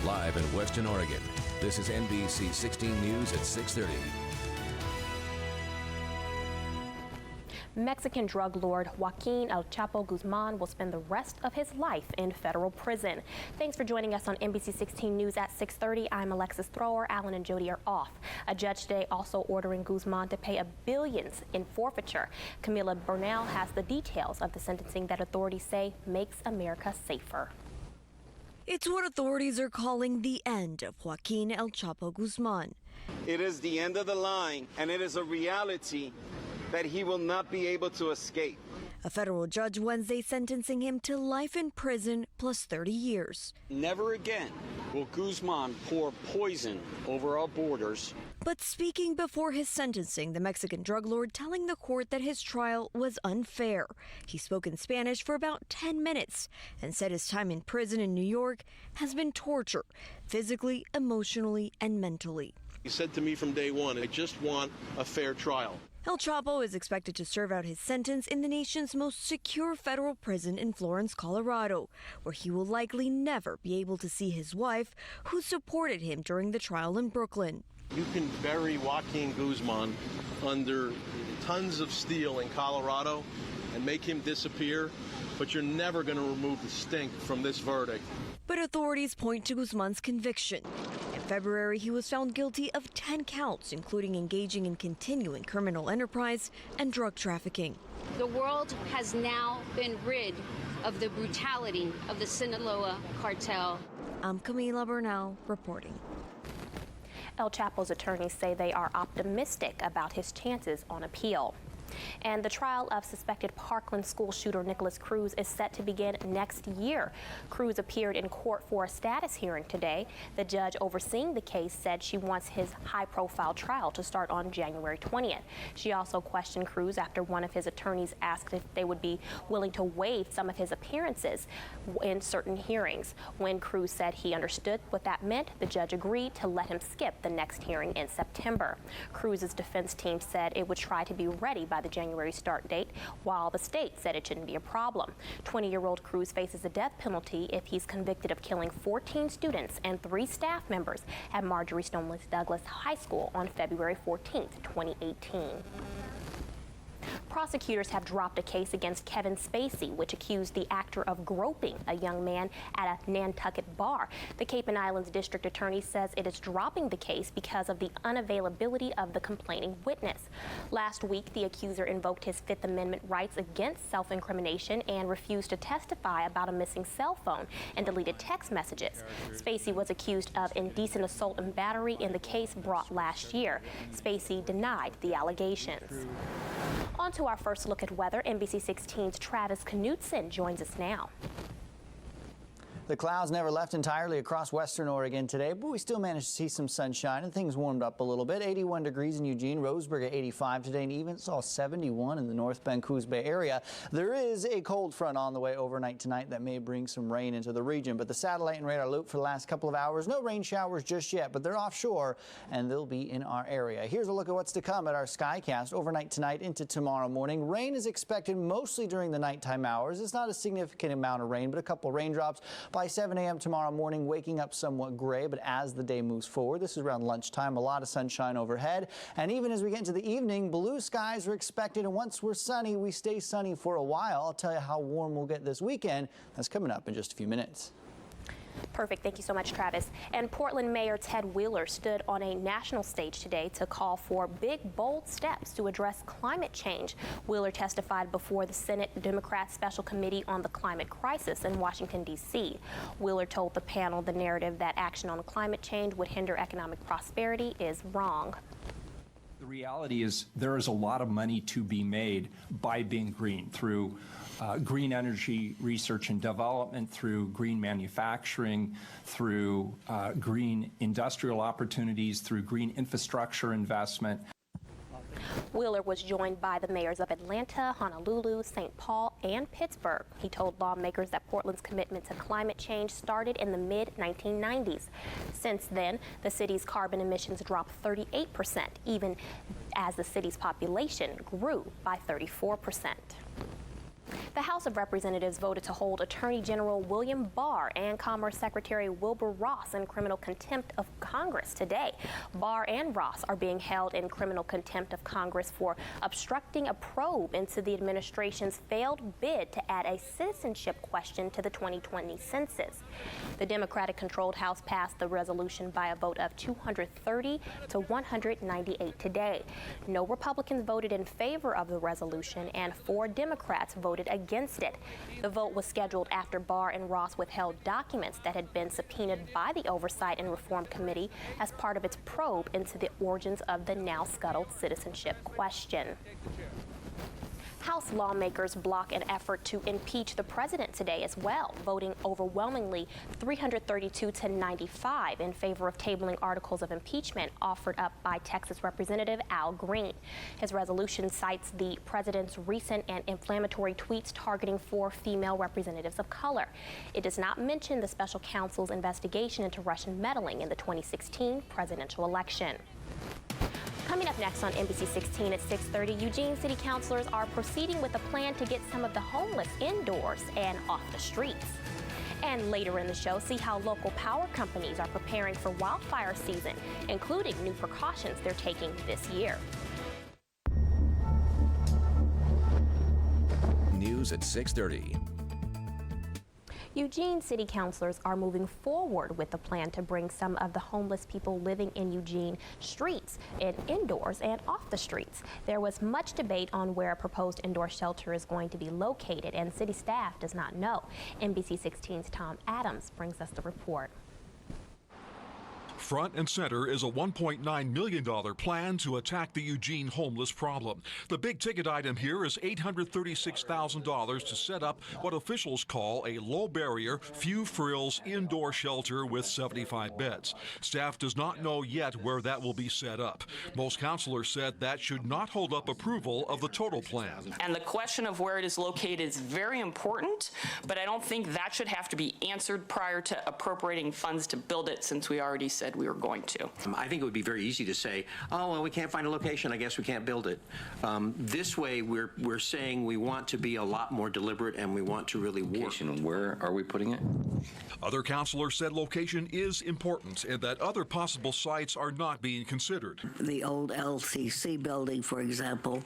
Live in Western Oregon, this is NBC 16 News at 6:30. Mexican drug lord Joaquin El Chapo Guzman will spend the rest of his life in federal prison. Thanks for joining us on NBC 16 News at 6:30. I'm Alexis Thrower. Alan and Jody are off. A judge today also ordering Guzman to pay billions in forfeiture. Camila Bernal has the details of the sentencing that authorities say makes America safer. It's what authorities are calling the end of Joaquin El Chapo Guzman. It is the end of the line, and it is a reality that he will not be able to escape. A federal judge Wednesday sentencing him to life in prison plus 30 years. Never again will Guzman pour poison over our borders. But speaking before his sentencing, the Mexican drug lord telling the court that his trial was unfair. He spoke in Spanish for about 10 minutes and said his time in prison in New York has been torture, physically, emotionally, and mentally. He said to me from day one, I just want a fair trial. El Chapo is expected to serve out his sentence in the nation's most secure federal prison in Florence, Colorado, where he will likely never be able to see his wife, who supported him during the trial in Brooklyn. You can bury Joaquin Guzman under tons of steel in Colorado and make him disappear, but you're never going to remove the stink from this verdict. But authorities point to Guzman's conviction. In February, he was found guilty of 10 counts, including engaging in continuing criminal enterprise and drug trafficking. The world has now been rid of the brutality of the Sinaloa cartel. I'm Camila Bernal reporting. El Chapo's attorneys say they are optimistic about his chances on appeal. And the trial of suspected Parkland school shooter Nicholas Cruz is set to begin next year. Cruz appeared in court for a status hearing today. The judge overseeing the case said she wants his high-profile trial to start on January 20th. She also questioned Cruz after one of his attorneys asked if they would be willing to waive some of his appearances in certain hearings. When Cruz said he understood what that meant, the judge agreed to let him skip the next hearing in September. Cruz's defense team said it would try to be ready by the January start date, while the state said it shouldn't be a problem. 20-year-old Cruz faces a death penalty if he's convicted of killing 14 students and 3 staff members at Marjory Stoneman Douglas High School on February 14, 2018. Prosecutors have dropped a case against Kevin Spacey, which accused the actor of groping a young man at a Nantucket bar. The Cape and Islands District Attorney says it is dropping the case because of the unavailability of the complaining witness. Last week, the accuser invoked his Fifth Amendment rights against self-incrimination and refused to testify about a missing cell phone and deleted text messages. Spacey was accused of indecent assault and battery in the case brought last year. Spacey denied the allegations. On to our first look at weather. NBC 16's Travis Knutson joins us now. The clouds never left entirely across western Oregon today, but we still managed to see some sunshine and things warmed up a little bit. 81 degrees in Eugene, Roseburg at 85 today, and even saw 71 in the North Bend Coos Bay area. There is a cold front on the way overnight tonight that may bring some rain into the region, but the satellite and radar loop for the last couple of hours, no rain showers just yet, but they're offshore and they'll be in our area. Here's a look at what's to come at our Skycast overnight tonight into tomorrow morning. Rain is expected mostly during the nighttime hours. It's not a significant amount of rain, but a couple raindrops. By 7 a.m. tomorrow morning, waking up somewhat gray, but as the day moves forward, this is around lunchtime, a lot of sunshine overhead. And even as we get into the evening, blue skies are expected. And once we're sunny, we stay sunny for a while. I'll tell you how warm we'll get this weekend. That's coming up in just a few minutes. Perfect. Thank you so much, Travis. And Portland Mayor Ted Wheeler stood on a national stage today to call for big, bold steps to address climate change. Wheeler testified before the Senate Democrat Special Committee on the Climate Crisis in Washington, D.C. Wheeler told the panel the narrative that action on climate change would hinder economic prosperity is wrong. The reality is there is a lot of money to be made by being green through green energy research and development, through green manufacturing, through green industrial opportunities, through green infrastructure investment. Wheeler was joined by the mayors of Atlanta, Honolulu, St. Paul, and Pittsburgh. He told lawmakers that Portland's commitment to climate change started in the mid-1990s. Since then, the city's carbon emissions dropped 38%, even as the city's population grew by 34%. The House of Representatives voted to hold Attorney General William Barr and Commerce Secretary Wilbur Ross in criminal contempt of Congress today. Barr and Ross are being held in criminal contempt of Congress for obstructing a probe into the administration's failed bid to add a citizenship question to the 2020 census. The Democratic-controlled House passed the resolution by a vote of 230 to 198 today. No Republicans voted in favor of the resolution, and 4 Democrats voted against it. The vote was scheduled after Barr and Ross withheld documents that had been subpoenaed by the Oversight and Reform Committee as part of its probe into the origins of the now scuttled citizenship question. House lawmakers block an effort to impeach the president today as well, voting overwhelmingly 332 to 95 in favor of tabling articles of impeachment offered up by Texas Representative Al Green. His resolution cites the president's recent and inflammatory tweets targeting 4 female representatives of color. It does not mention the special counsel's investigation into Russian meddling in the 2016 presidential election. Coming up next on NBC 16 at 6:30, Eugene City Councilors are proceeding with a plan to get some of the homeless indoors and off the streets. And later in the show, see how local power companies are preparing for wildfire season, including new precautions they're taking this year. News at 6:30. Eugene City Councilors are moving forward with a plan to bring some of the homeless people living in Eugene streets indoors and off the streets. There was much debate on where a proposed indoor shelter is going to be located, and city staff does not know. NBC 16's Tom Adams brings us the report. Front and center is a $1.9 million plan to attack the Eugene homeless problem. The big ticket item here is $836,000 to set up what officials call a low-barrier, few-frills indoor shelter with 75 beds. Staff does not know yet where that will be set up. Most councilors said that should not hold up approval of the total plan. And the question of where it is located is very important, but I don't think that should have to be answered prior to appropriating funds to build it, since we already said we were going to. I think it would be very easy to say, oh, well, we can't find a location, I guess we can't build it. This way, we're saying we want to be a lot more deliberate and we want to really work. Where are we putting it? Other councilors said location is important and that other possible sites are not being considered. The old LCC building, for example,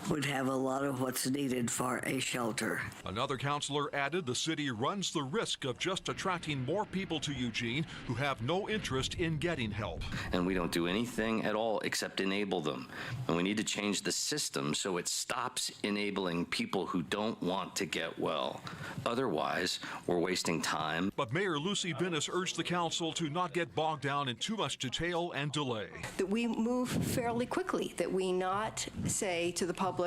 would have a lot of what's needed for a shelter. Another councilor added the city runs the risk of just attracting more people to Eugene who have no interest in getting help. And we don't do anything at all except enable them. And we need to change the system so it stops enabling people who don't want to get well. Otherwise, we're wasting time. But Mayor Lucy Binnis urged the council to not get bogged down in too much detail and delay. That we move fairly quickly, that we not say to the public,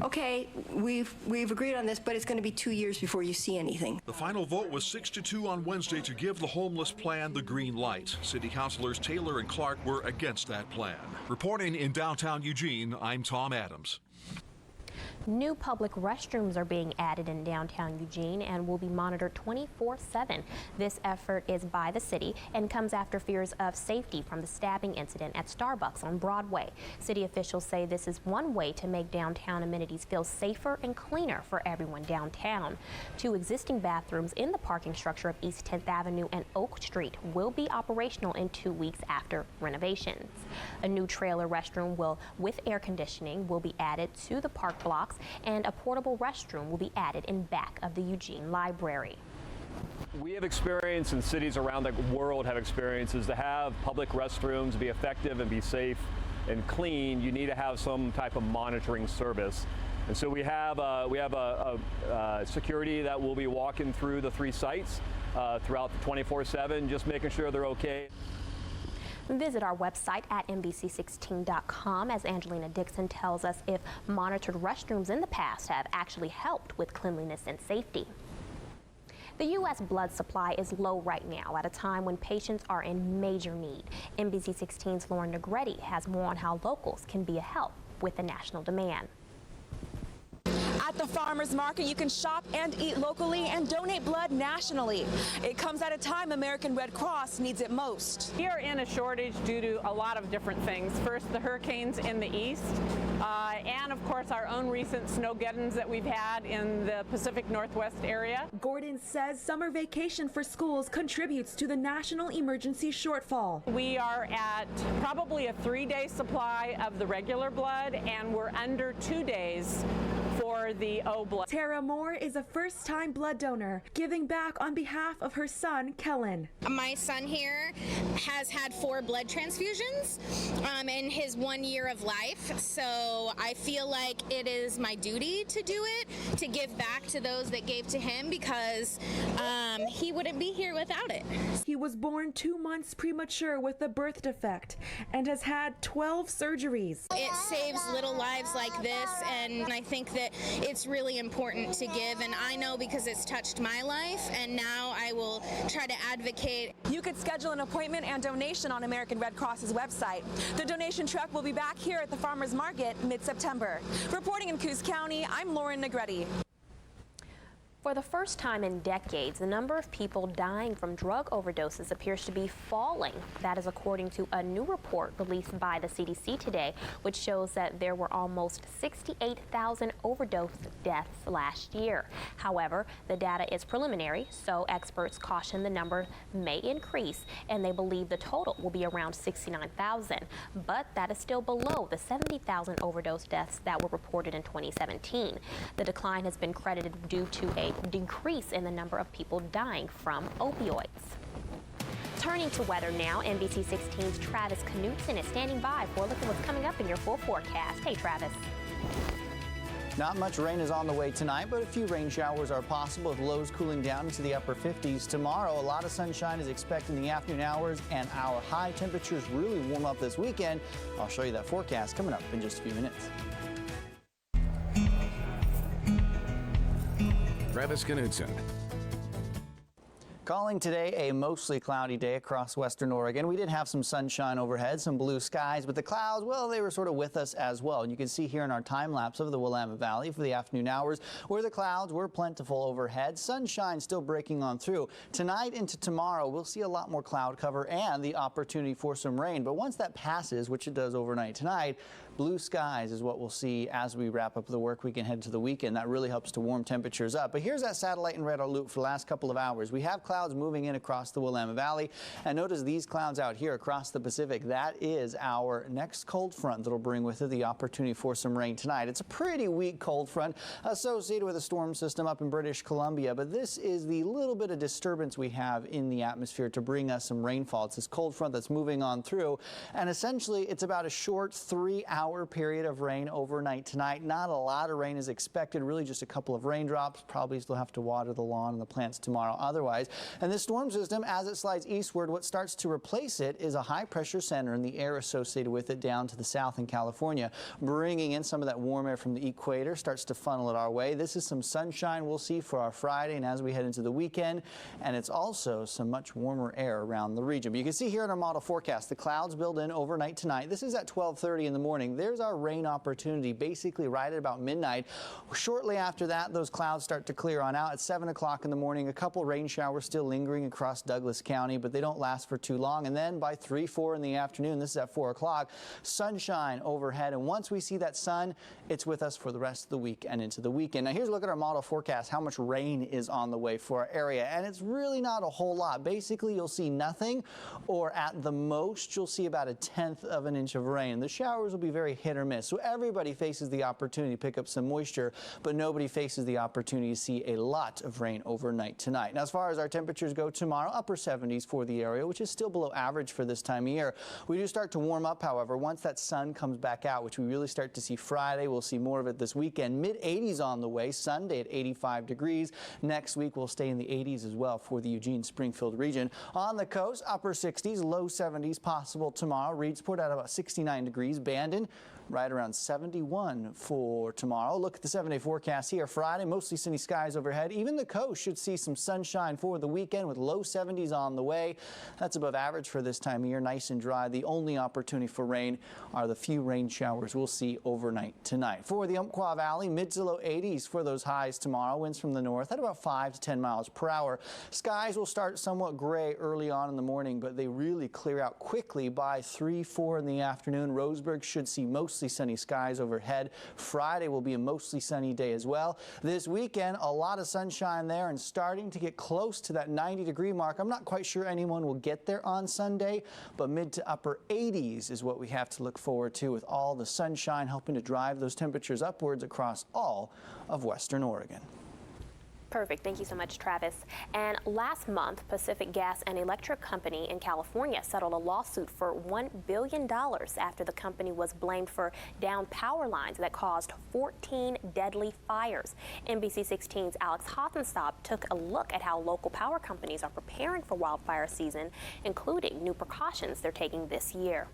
okay, we've agreed on this, but it's going to be 2 years before you see anything. The final vote was 6-2 on Wednesday to give the homeless plan the green light. City councilors Taylor and Clark were against that plan. Reporting in downtown Eugene, I'm Tom Adams. New public restrooms are being added in downtown Eugene and will be monitored 24/7. This effort is by the city and comes after fears of safety from the stabbing incident at Starbucks on Broadway. City officials say this is one way to make downtown amenities feel safer and cleaner for everyone downtown. 2 existing bathrooms in the parking structure of East 10th Avenue and Oak Street will be operational in 2 weeks after renovations. A new trailer restroom with air conditioning will be added to the park blocks, and a portable restroom will be added in back of the Eugene Library. We have experience, and cities around the world have experiences, to have public restrooms be effective and be safe and clean. You need to have some type of monitoring service. And so we have a security that will be walking through the 3 sites throughout the 24/7, just making sure they're okay. Visit our website at NBC16.com as Angelina Dixon tells us if monitored restrooms in the past have actually helped with cleanliness and safety. The U.S. blood supply is low right now at a time when patients are in major need. NBC 16's Lauren Negretti has more on how locals can be a help with the national demand. At the farmers market, you can shop and eat locally and donate blood nationally. It comes at a time American Red Cross needs it most. We are in a shortage due to a lot of different things. First, the hurricanes in the east, and of course our own recent snowgeddons that we've had in the Pacific Northwest area. Gordon says summer vacation for schools contributes to the national emergency shortfall. We are at probably a 3-day supply of the regular blood, and we're under 2 days for the O blood. Tara Moore is a first-time blood donor, giving back on behalf of her son, Kellen. My son here has had 4 blood transfusions in his 1 year of life, so I feel like it is my duty to do it, to give back to those that gave to him, because he wouldn't be here without it. He was born 2 months premature with a birth defect and has had 12 surgeries. It saves little lives like this, and I think that it's really important to give, and I know because it's touched my life, and now I will try to advocate. You could schedule an appointment and donation on American Red Cross's website. The donation truck will be back here at the farmers market mid-September. Reporting in Coos County, I'm Lauren Negretti. For the first time in decades, the number of people dying from drug overdoses appears to be falling. That is according to a new report released by the CDC today, which shows that there were almost 68,000 overdose deaths last year. However, the data is preliminary, so experts caution the number may increase, and they believe the total will be around 69,000. But that is still below the 70,000 overdose deaths that were reported in 2017. The decline has been credited due to a decrease in the number of people dying from opioids. Turning to weather now, NBC 16's Travis Knutson is standing by for a look at what's coming up in your full forecast. Hey, Travis. Not much rain is on the way tonight, but a few rain showers are possible with lows cooling down into the upper 50s. Tomorrow, a lot of sunshine is expected in the afternoon hours, and our high temperatures really warm up this weekend. I'll show you that forecast coming up in just a few minutes. Travis Knutson. Calling today a mostly cloudy day across western Oregon. We did have some sunshine overhead, some blue skies, but the clouds, well, they were sort of with us as well. And you can see here in our time lapse of the Willamette Valley for the afternoon hours where the clouds were plentiful overhead. Sunshine still breaking on through. Tonight into tomorrow, we'll see a lot more cloud cover and the opportunity for some rain. But once that passes, which it does overnight tonight, blue skies is what we'll see as we wrap up the work week and head to the weekend. That really helps to warm temperatures up. But here's that satellite and radar loop for the last couple of hours. We have clouds moving in across the Willamette Valley. And notice these clouds out here across the Pacific. That is our next cold front that'll bring with it the opportunity for some rain tonight. It's a pretty weak cold front associated with a storm system up in British Columbia. But this is the little bit of disturbance we have in the atmosphere to bring us some rainfall. It's this cold front that's moving on through. And essentially, it's about a short 3-hour period of rain overnight tonight. Not a lot of rain is expected, really just a couple of raindrops. Probably still have to water the lawn and the plants tomorrow otherwise. And this storm system, as it slides eastward, what starts to replace it is a high pressure center and the air associated with it down to the south in California, bringing in some of that warm air from the equator, starts to funnel it our way. This is some sunshine we'll see for our Friday and as we head into the weekend. And it's also some much warmer air around the region. But you can see here in our model forecast, the clouds build in overnight tonight. This is at 12:30 in the morning. There's our rain opportunity basically right at about midnight. Shortly after that, those clouds start to clear on out. At 7 o'clock in the morning, a couple rain showers still lingering across Douglas County, but they don't last for too long. And then by 3, 4 in the afternoon, this is at 4 o'clock, sunshine overhead. And once we see that sun, it's with us for the rest of the week and into the weekend. Now here's a look at our model forecast, how much rain is on the way for our area. And it's really not a whole lot. Basically, you'll see nothing, or at the most, you'll see about 1/10 of an inch of rain. The showers will be very hit or miss. So everybody faces the opportunity to pick up some moisture, but nobody faces the opportunity to see a lot of rain overnight tonight. Now, as far as our temperatures go tomorrow, upper 70s for the area, which is still below average for this time of year. We do start to warm up, however, once that sun comes back out, which we really start to see Friday. We'll see more of it this weekend. Mid-80s on the way, Sunday at 85 degrees. Next week, we'll stay in the 80s as well for the Eugene-Springfield region. On the coast, upper 60s, low 70s possible tomorrow. Reedsport at about 69 degrees. Bandon, right around 71 for tomorrow. Look at the 7-day forecast here. Friday, mostly sunny skies overhead. Even the coast should see some sunshine for the weekend with low 70s on the way. That's above average for this time of year, nice and dry. The only opportunity for rain are the few rain showers we'll see overnight tonight. For the Umpqua Valley, mid to low 80s for those highs tomorrow. Winds from the north at about 5 to 10 miles per hour. Skies will start somewhat gray early on in the morning, but they really clear out quickly by 3, 4 in the afternoon. Roseburg should see mostly sunny skies overhead. Friday will be a mostly sunny day as well. This weekend, a lot of sunshine there and starting to get close to that 90-degree mark. I'm not quite sure anyone will get there on Sunday, but mid to upper 80s is what we have to look forward to, with all the sunshine helping to drive those temperatures upwards across all of western Oregon. Perfect. Thank you so much, Travis. And last month, Pacific Gas and Electric Company in California settled a lawsuit for $1 billion after the company was blamed for downed power lines that caused 14 deadly fires. NBC 16's Alex Thrower took a look at how local power companies are preparing for wildfire season, including new precautions they're taking this year.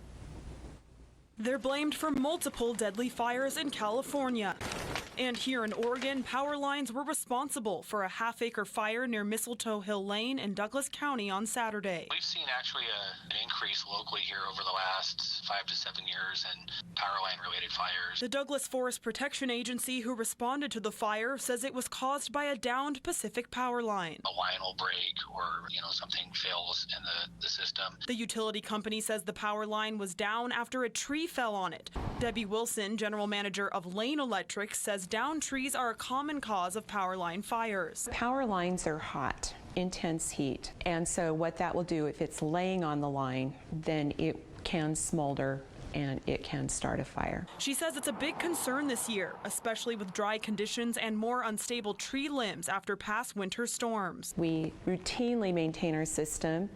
They're blamed for multiple deadly fires in California. And here in Oregon, power lines were responsible for a half-acre fire near Mistletoe Hill Lane in Douglas County on Saturday. We've seen actually an increase locally here over the last 5 to 7 years in power line-related fires. The Douglas Forest Protection Agency, who responded to the fire, says it was caused by a downed Pacific power line. A line will break or, something fails in the system. The utility company says the power line was down after a tree fell on it. Debbie Wilson, general manager of Lane Electric, says downed trees are a common cause of power line fires. Power lines are hot, intense heat, and so what that will do, if it's laying on the line, then it can smolder and it can start a fire. She says it's a big concern this year, especially with dry conditions and more unstable tree limbs after past winter storms. We routinely maintain our system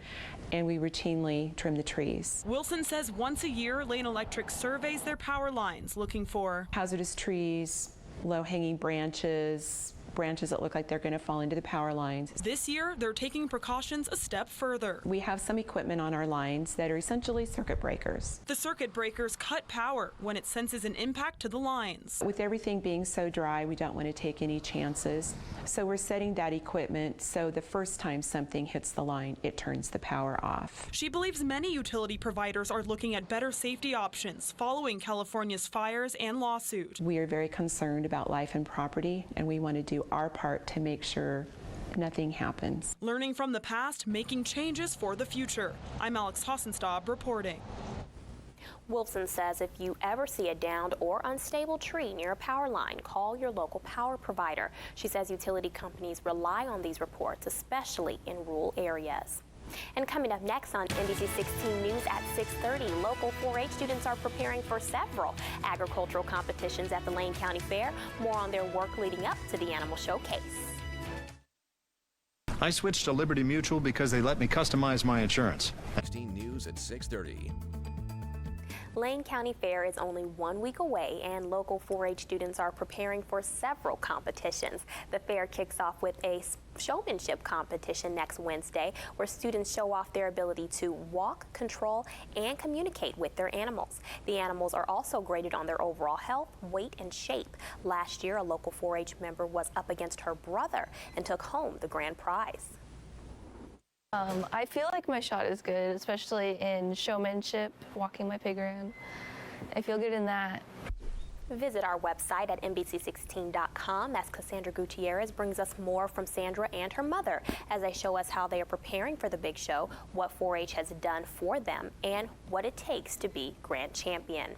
and we routinely trim the trees. Wilson says once a year, Lane Electric surveys their power lines looking for hazardous trees, low-hanging branches that look like they're going to fall into the power lines. This year, they're taking precautions a step further. We have some equipment on our lines that are essentially circuit breakers. The circuit breakers cut power when it senses an impact to the lines. With everything being so dry, we don't want to take any chances. So we're setting that equipment so the first time something hits the line, it turns the power off. She believes many utility providers are looking at better safety options following California's fires and lawsuit. We are very concerned about life and property, and we want to do our part to make sure nothing happens. Learning from the past, making changes for the future. I'm Alex Thrower reporting. Wilson says if you ever see a downed or unstable tree near a power line, call your local power provider. She says utility companies rely on these reports, especially in rural areas. And coming up next on NBC 16 News at 6:30, local 4-H students are preparing for several agricultural competitions at the Lane County Fair. More on their work leading up to the Animal Showcase. I switched to Liberty Mutual because they let me customize my insurance. 16 News at 6:30. Lane County Fair is only 1 week away, and local 4-H students are preparing for several competitions. The fair kicks off with a showmanship competition next Wednesday, where students show off their ability to walk, control, and communicate with their animals. The animals are also graded on their overall health, weight, and shape. Last year, a local 4-H member was up against her brother and took home the grand prize. I feel like my shot is good, especially in showmanship, walking my pig around. I feel good in that. Visit our website at NBC16.com as Cassandra Gutierrez brings us more from Sandra and her mother as they show us how they are preparing for the big show, what 4-H has done for them, and what it takes to be grand champion.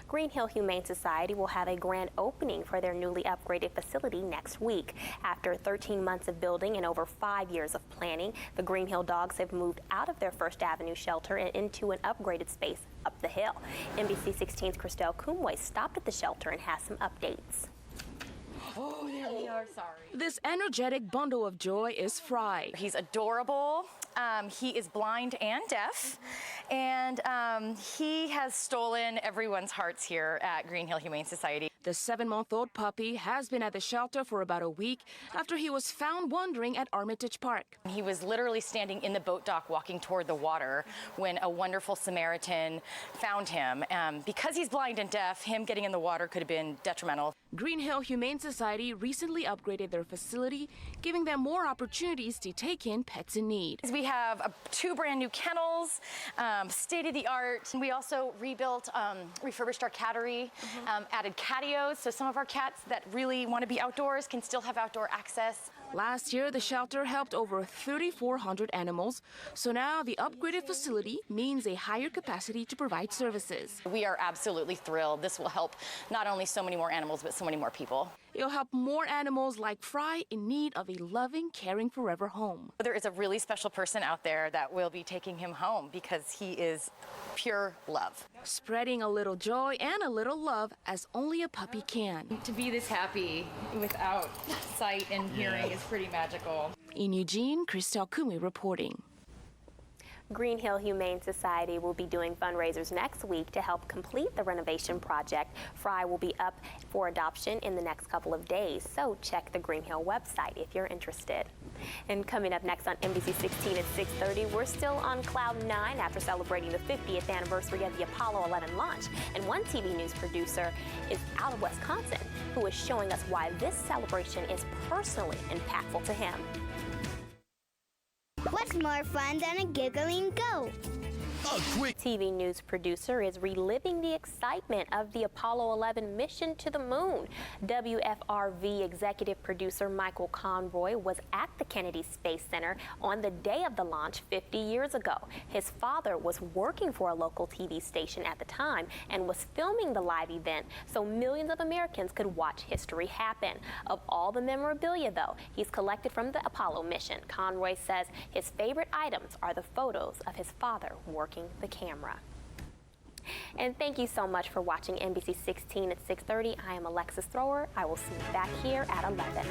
Green Hill Humane Society will have a grand opening for their newly upgraded facility next week. After 13 months of building and over 5 years of planning, the Green Hill dogs have moved out of their First Avenue shelter and into an upgraded space up the hill. NBC 16's Christelle Kumway stopped at the shelter and has some updates. Oh, there we are, sorry. This energetic bundle of joy is Fry. He's adorable. He is blind and deaf, and he has stolen everyone's hearts here at Green Hill Humane Society. The 7-month-old puppy has been at the shelter for about a week after he was found wandering at Armitage Park. He was literally standing in the boat dock walking toward the water when a wonderful Samaritan found him. Because he's blind and deaf, him getting in the water could have been detrimental. Green Hill Humane Society recently upgraded their facility, giving them more opportunities to take in pets in need. We have 2 brand new kennels, state-of-the-art. We also rebuilt, refurbished our cattery, added catios, so some of our cats that really want to be outdoors can still have outdoor access. Last year, the shelter helped over 3,400 animals, so now the upgraded facility means a higher capacity to provide services. We are absolutely thrilled. This will help not only so many more animals, but so many more people. It'll help more animals like Fry in need of a loving, caring forever home. There is a really special person out there that will be taking him home because he is pure love. Spreading a little joy and a little love as only a puppy can. To be this happy without sight and hearing is pretty magical. In Eugene, Christelle Kumi reporting. Green Hill Humane Society will be doing fundraisers next week to help complete the renovation project. Fry will be up for adoption in the next couple of days, so check the Green Hill website if you're interested. And coming up next on NBC 16 at 6:30, we're still on Cloud 9 after celebrating the 50th anniversary of the Apollo 11 launch. And one TV news producer is out of Wisconsin who is showing us why this celebration is personally impactful to him. What's more fun than a giggling goat? TV news producer is reliving the excitement of the Apollo 11 mission to the moon. WFRV executive producer Michael Conroy was at the Kennedy Space Center on the day of the launch 50 years ago. His father was working for a local TV station at the time and was filming the live event so millions of Americans could watch history happen. Of all the memorabilia, though, he's collected from the Apollo mission. Conroy says his favorite items are the photos of his father working the camera. And thank you so much for watching NBC 16 at 6:30. I am Alexis Thrower. I will see you back here at 11.